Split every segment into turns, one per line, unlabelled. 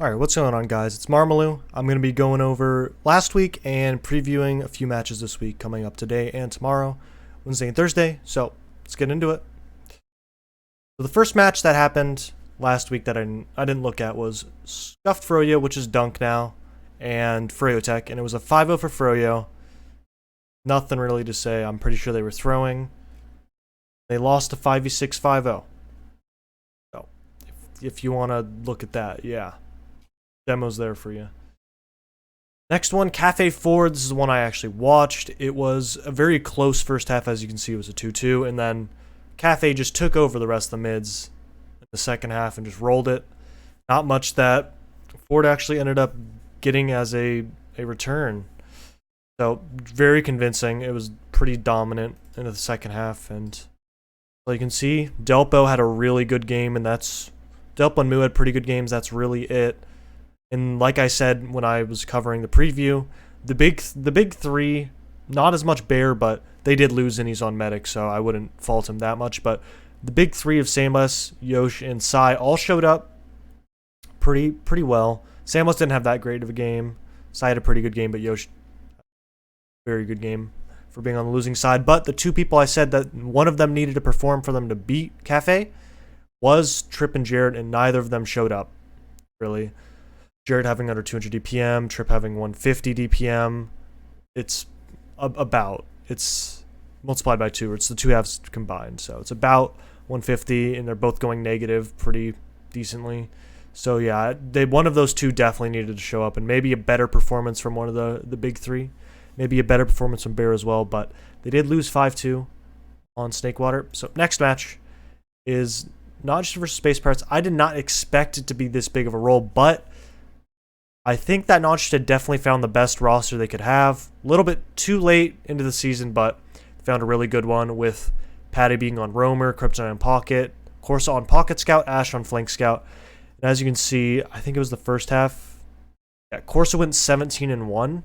Alright, what's going on, guys? It's Marmaloo. I'm going to be going over last week and previewing a few matches this week coming up today and tomorrow, Wednesday and Thursday. So, let's get into it. So the first match that happened last week that I didn't look at was Scuffed Froyo, which is Dunk now, and Froyotech, and it was a 5-0 for Froyo. Nothing really to say. I'm pretty sure they were throwing. They lost to 5v6 5-0. So, if you want to look at that, yeah. Demos there for you. Next one, Cafe 4. This is the one I actually watched. It was a very close first half. As you can see, it was a 2-2. And then Cafe just took over the rest of the mids in the second half and just rolled it. Not much that Ford actually ended up getting as a return. So, very convincing. It was pretty dominant in the second half. And so you can see, Delpo had a really good game. And that's... Delpo and Mu had pretty good games. That's really it. And like I said when I was covering the preview, the big three, not as much Bear, but they did lose and he's on Medic, so I wouldn't fault him that much. But the big three of Samless, Yosh, and Sai all showed up pretty well. Samless didn't have that great of a game. Sai had a pretty good game, but Yosh, very good game for being on the losing side. But the two people I said that one of them needed to perform for them to beat Cafe was Trip and Jared, and neither of them showed up, really. Jared having under 200 DPM, Trip having 150 DPM. It's it's multiplied by 2, or it's the two halves combined. So it's about 150, and they're both going negative pretty decently. So yeah, one of those two definitely needed to show up, and maybe a better performance from one of the big three. Maybe a better performance from Bear as well, but they did lose 5-2 on Snakewater. So next match is Notched versus Space Pirates. I did not expect it to be this big of a roll, but I think that Notched had definitely found the best roster they could have. A little bit too late into the season, but found a really good one with Patty being on Roamer, Kryptonite on Pocket, Corsa on Pocket Scout, Ash on Flank Scout. And as you can see, I think it was the first half. Yeah, Corsa went 17-1,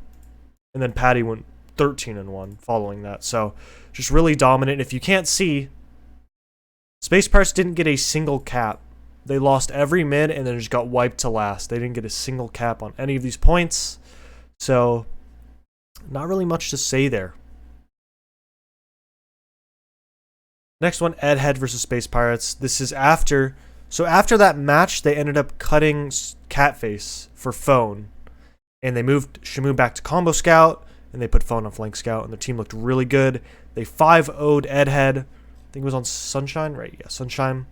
and then Patty went 13-1 following that. So just really dominant. If you can't see, Space Pirates didn't get a single cap. They lost every mid and then just got wiped to last. They didn't get a single cap on any of these points. So, not really much to say there. Next one, Edhead versus Space Pirates. This is after... So, after that match, they ended up cutting Catface for Phone. And they moved Shamu back to Combo Scout. And they put Phone on Flank Scout. And their team looked really good. They 5-0'd Edhead. I think it was on Sunshine, right? Yeah, Sunshine.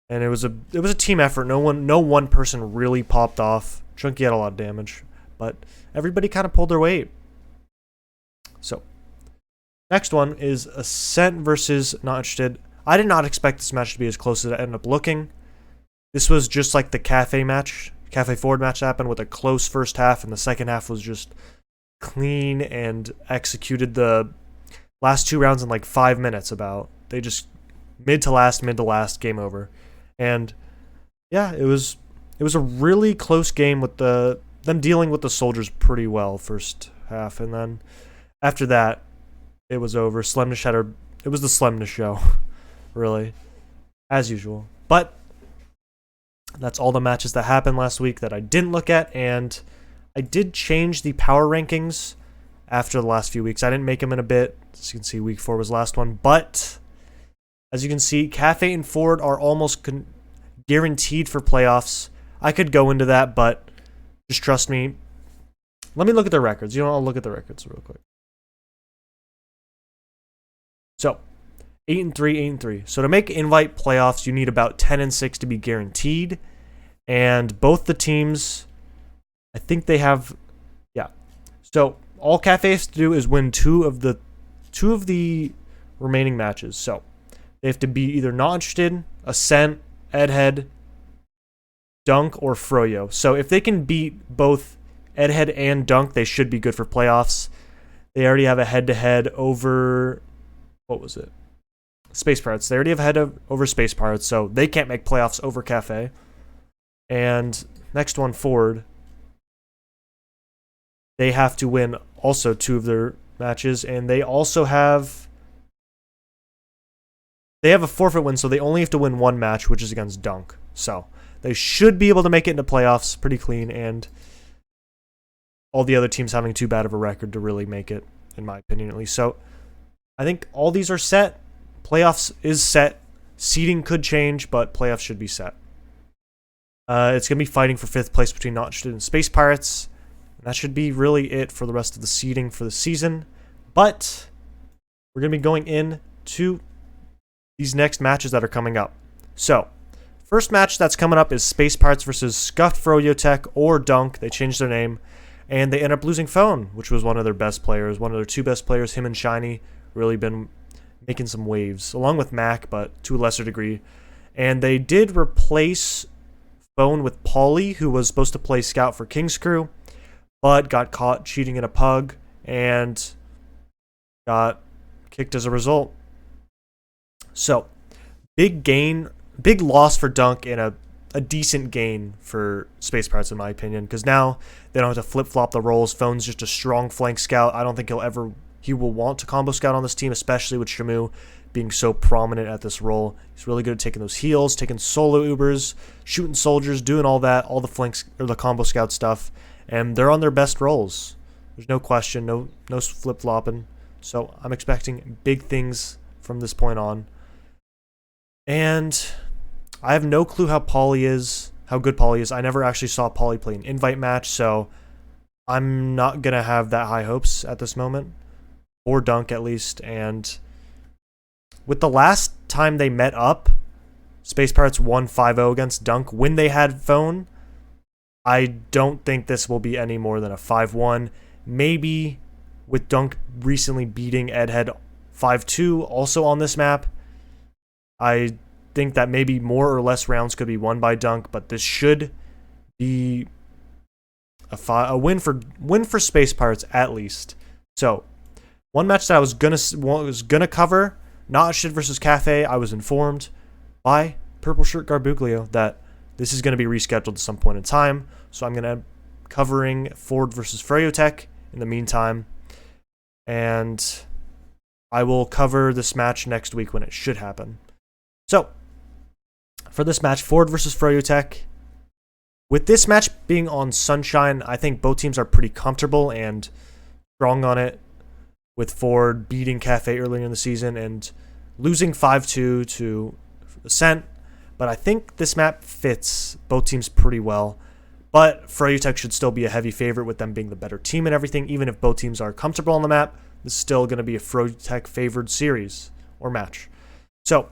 And it was a team effort. No one person really popped off. Chunky had a lot of damage, but everybody kind of pulled their weight. So, next one is Ascent versus Not Interested. I did not expect this match to be as close as it ended up looking. This was just like the Cafe match, Cafe Forward match that happened with a close first half, and the second half was just clean and executed the last two rounds in like 5 minutes about. They just mid to last, game over. And yeah, it was a really close game with them dealing with the soldiers pretty well first half, and then after that, it was over. Slemnish it was the Slemnish show, really, as usual. But that's all the matches that happened last week that I didn't look at, and I did change the power rankings after the last few weeks. I didn't make them in a bit. As you can see, week 4 was the last one, but as you can see, Cafe and Ford are almost guaranteed for playoffs. I could go into that, but just trust me. Let me look at their records. I'll look at the records real quick. So, 8-3, 8-3. So to make invite playoffs, you need about 10-6 to be guaranteed. And both the teams, I think they have, yeah. So all Cafe has to do is win two of the remaining matches. So they have to be either Not Interested, Ascent, Edhead, Dunk, or Froyo. So if they can beat both Edhead and Dunk, they should be good for playoffs. They already have a head-to-head over... What was it? Space Pirates. They already have a head over Space Pirates, so they can't make playoffs over Cafe. And next one, Ford. They have to win also 2 of their matches, and they also have... They have a forfeit win, so they only have to win 1 match, which is against Dunk. So They should be able to make it into playoffs pretty clean, and all the other teams having too bad of a record to really make it, in my opinion at least. So I think all these are set. Playoffs is set. Seeding could change, but playoffs should be set. It's going to be fighting for 5th place between Not Interested and Space Pirates. And that should be really it for the rest of the seeding for the season. But we're going to be going into these next matches that are coming up. So, first match that's coming up is Space Pirates versus Scuffed Froyotech or Dunk. They changed their name. And they end up losing Phone, which was one of their best players. One of their 2 best players, him and Shiny, really been making some waves, along with Mac, but to a lesser degree. And they did replace Phone with Paulie, who was supposed to play Scout for King's Crew, but got caught cheating in a pug and got kicked as a result. So, big loss for Dunk and a decent gain for Space Pirates, in my opinion, because now they don't have to flip-flop the roles. Phone's just a strong flank scout. I don't think he will want to combo scout on this team, especially with Shamu being so prominent at this role. He's really good at taking those heals, taking solo Ubers, shooting soldiers, doing all that, all the flanks or the combo scout stuff, and they're on their best roles. There's no question, no flip-flopping. So I'm expecting big things from this point on. And I have no clue how good Paulie is. I never actually saw Paulie play an invite match, so I'm not going to have that high hopes at this moment. Or Dunk, at least. And with the last time they met up, Space Pirates won 5-0 against Dunk when they had Phone. I don't think this will be any more than a 5-1. Maybe with Dunk recently beating Edhead 5-2 also on this map. I think that maybe more or less rounds could be won by Dunk, but this should be a win for Space Pirates at least. So, one match that I was gonna cover, Not Shit versus Cafe. I was informed by Purple Shirt Garbuglio that this is going to be rescheduled at some point in time, so I'm going to covering Ford versus Froyotech in the meantime, and I will cover this match next week when it should happen. So, for this match, Ford versus Froyotech. With this match being on Sunshine, I think both teams are pretty comfortable and strong on it, with Ford beating Cafe earlier in the season and losing 5-2 to Ascent. But I think this map fits both teams pretty well. But Froyotech should still be a heavy favorite with them being the better team and everything. Even if both teams are comfortable on the map, this is still going to be a Froyotech favored series or match. So,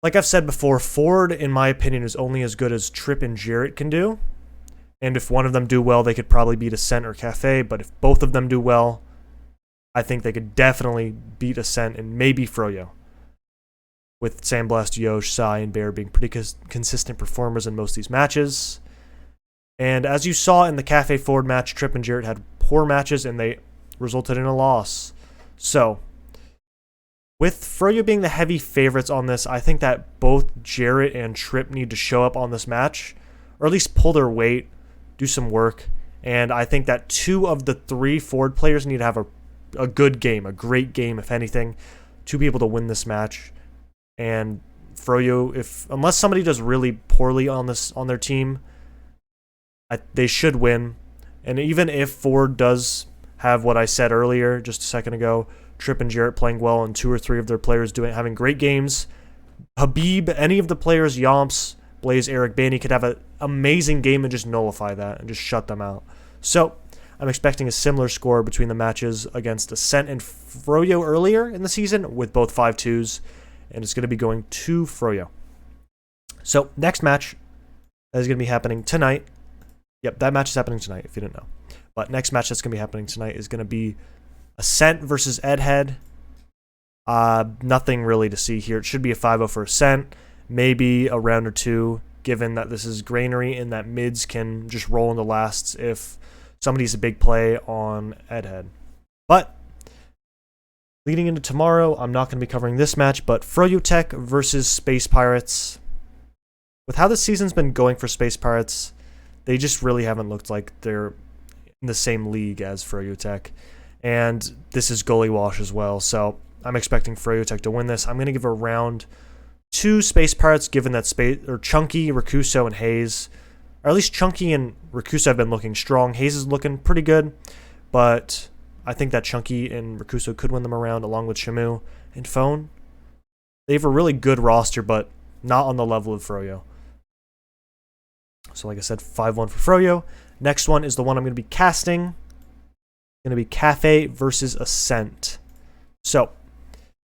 like I've said before, Ford, in my opinion, is only as good as Trip and Jarrett can do. And if one of them do well, they could probably beat Ascent or Cafe. But if both of them do well, I think they could definitely beat Ascent and maybe Froyo. With Sandblast, Yosh, Sai, and Bear being pretty consistent performers in most of these matches. And as you saw in the Cafe Ford match, Trip and Jarrett had poor matches and they resulted in a loss. So, with Froyo being the heavy favorites on this, I think that both Jarrett and Trip need to show up on this match, or at least pull their weight, do some work. And I think that 2 of the 3 Ford players need to have a good game, a great game, if anything, to be able to win this match. And Froyo, unless somebody does really poorly on their team, they should win. And even if Ford does have what I said earlier, just a second ago, Trip and Jarrett playing well, and 2 or 3 of their players having great games, Habib, any of the players, Yomps, Blaze, Eric, Bainey, could have an amazing game and just nullify that and just shut them out. So, I'm expecting a similar score between the matches against Ascent and Froyo earlier in the season, with both 5-2s, and it's going to be going to Froyo. So, next match that is going to be happening tonight. Yep, that match is happening tonight, if you didn't know. But next match that's going to be happening tonight is going to be Ascent versus Edhead. Nothing really to see here. It should be a 5-0 for Ascent. Maybe a round or 2, given that this is Granary and that mids can just roll into lasts if somebody's a big play on Edhead. But leading into tomorrow, I'm not going to be covering this match, but Froyotech versus Space Pirates. With how the season's been going for Space Pirates, they just really haven't looked like they're in the same league as Froyotech. And this is goalie wash as well, so I'm expecting Froyotech to win this. I'm going to give a round two Space Pirates, given that Chunky, Rakuso, and Hayes, or at least Chunky and Rakuso have been looking strong. Hayes is looking pretty good, but I think that Chunky and Rakuso could win them around along with Shamu and Phone. They have a really good roster, but not on the level of Froyo. So like I said, 5-1 for Froyo. Next one is the one I'm going to be casting. Going to be Cafe versus Ascent. So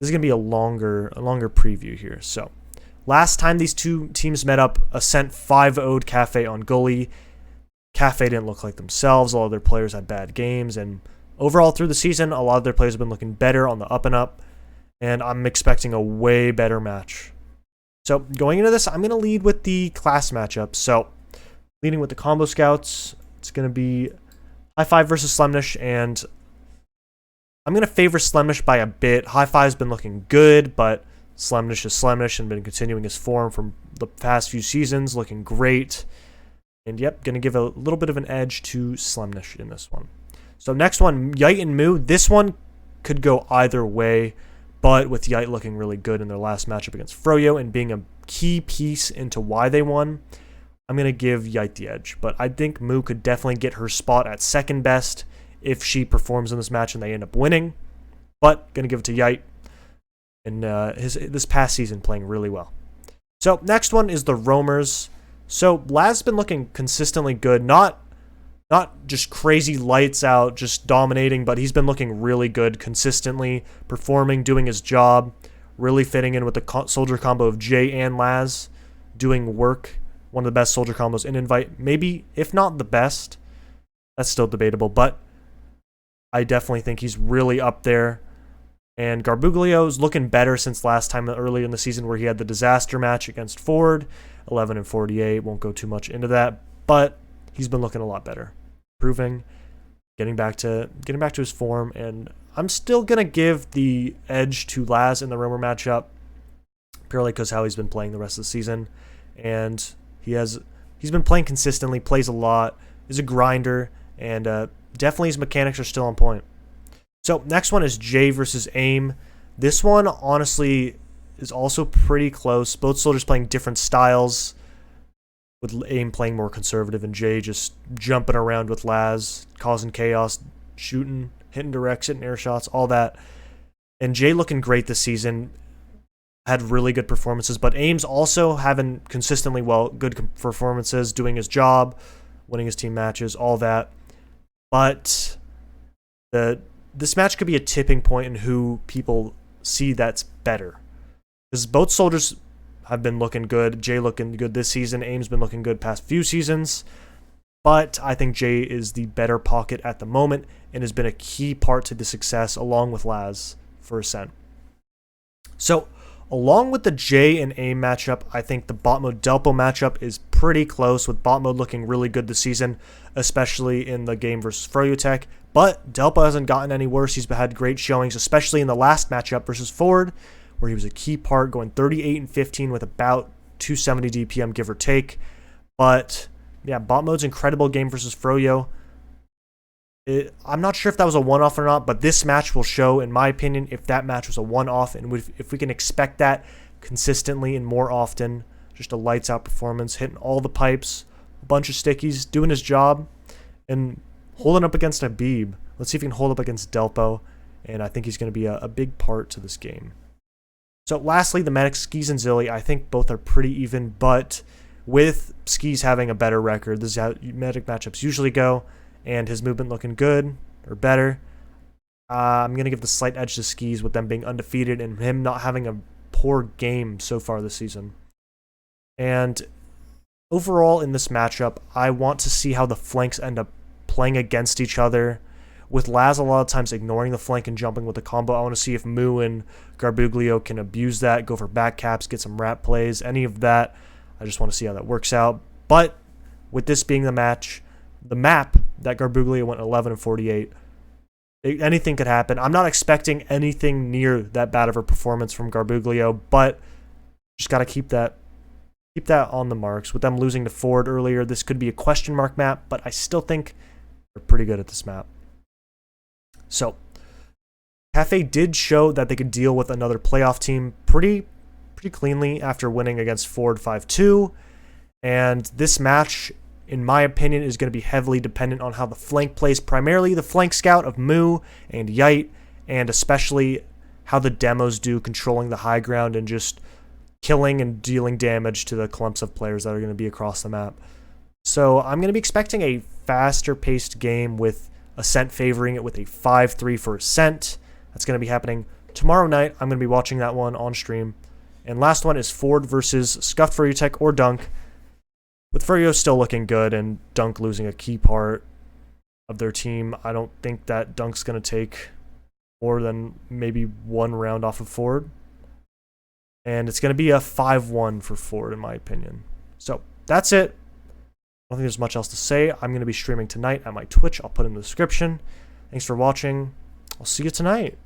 this is going to be a longer preview here. So last time these two teams met up, Ascent 5-0'd Cafe on Gully. Cafe didn't look like themselves. A lot of their players had bad games, and overall through the season, a lot of their players have been looking better on the up and up, and I'm expecting a way better match. So going into this, I'm going to lead with the class matchup. So leading with the Combo Scouts, it's going to be High Five versus Slemnish, and I'm going to favor Slemnish by a bit. High Five's been looking good, but Slemnish is Slemnish and been continuing his form from the past few seasons, looking great. And yep, going to give a little bit of an edge to Slemnish in this one. So next one, Yite and Moo. This one could go either way, but with Yite looking really good in their last matchup against Froyo and being a key piece into why they won, I'm going to give Yite the edge. But I think Moo could definitely get her spot at second best if she performs in this match and they end up winning. But going to give it to Yite. And this past season playing really well. So next one is the Roamers. So Laz's been looking consistently good. Not just crazy lights out, just dominating, but he's been looking really good, consistently performing, doing his job, really fitting in with the soldier combo of Jay and Laz, doing work. One of the best soldier combos in Invite. Maybe, if not the best. That's still debatable, but I definitely think he's really up there. And Garbuglio's looking better since last time earlier in the season where he had the disaster match against Ford, 11-48. Won't go too much into that, but he's been looking a lot better, improving, getting back to his form. And I'm still gonna give the edge to Laz in the Roamer matchup, purely because how he's been playing the rest of the season, and he's been playing consistently, plays a lot, is a grinder, and definitely his mechanics are still on point. So next one is Jay versus AIM. This one, honestly, is also pretty close. Both soldiers playing different styles, with AIM playing more conservative and Jay just jumping around with Laz, causing chaos, shooting, hitting directs, hitting air shots, all that. And Jay looking great this season. Had really good performances, but AIM's also having consistently good performances, doing his job, winning his team matches, all that. But this match could be a tipping point in who people see that's better. Because both soldiers have been looking good. Jay looking good this season. AIM's been looking good past few seasons. But I think Jay is the better pocket at the moment and has been a key part to the success along with Laz for Ascent. So along with the Jay and AIM matchup, I think the bot mode Delpo matchup is pretty close, with bot mode looking really good this season, especially in the game versus Froyotech. But Delpo hasn't gotten any worse. He's had great showings, especially in the last matchup versus Ford, where he was a key part, going 38-15 with about 270 DPM, give or take. But yeah, bot mode's incredible game versus Froyo. I'm not sure if that was a one-off or not, but this match will show, in my opinion, if that match was a one-off, and if we can expect that consistently and more often. Just a lights-out performance, hitting all the pipes, a bunch of stickies, doing his job, and holding up against Habib. Let's see if he can hold up against Delpo, and I think he's going to be a big part to this game. So lastly, the Medics, Skis and Zilly, I think both are pretty even, but with Skis having a better record, this is how Medic matchups usually go, and his movement looking good, or better, I'm going to give the slight edge to Skis with them being undefeated and him not having a poor game so far this season. And overall in this matchup, I want to see how the flanks end up playing against each other. With Laz a lot of times ignoring the flank and jumping with the combo, I want to see if Moo and Garbuglio can abuse that, go for back caps, get some wrap plays, any of that. I just want to see how that works out. But with this being the map that Garbuglio went 11-48, anything could happen. I'm not expecting anything near that bad of a performance from Garbuglio, but just got to keep that on the marks. With them losing to Ford earlier, this could be a question mark map, but I still think they're pretty good at this map. So Cafe did show that they could deal with another playoff team pretty pretty cleanly after winning against Ford 5-2. And this match, in my opinion, is going to be heavily dependent on how the flank plays, primarily the flank scout of Moo and Yite, and especially how the demos do controlling the high ground and just killing and dealing damage to the clumps of players that are going to be across the map. So I'm going to be expecting a faster paced game with Ascent favoring it with a 5-3 for Ascent. That's going to be happening tomorrow night. I'm going to be watching that one on stream. And last one is Ford versus Scuffed Froyotech or Dunk. With Froyo still looking good and Dunk losing a key part of their team, I don't think that Dunk's going to take more than maybe one round off of Ford. And it's going to be a 5-1 for Ford, in my opinion. So that's it. I don't think there's much else to say. I'm going to be streaming tonight at my Twitch. I'll put it in the description. Thanks for watching. I'll see you tonight.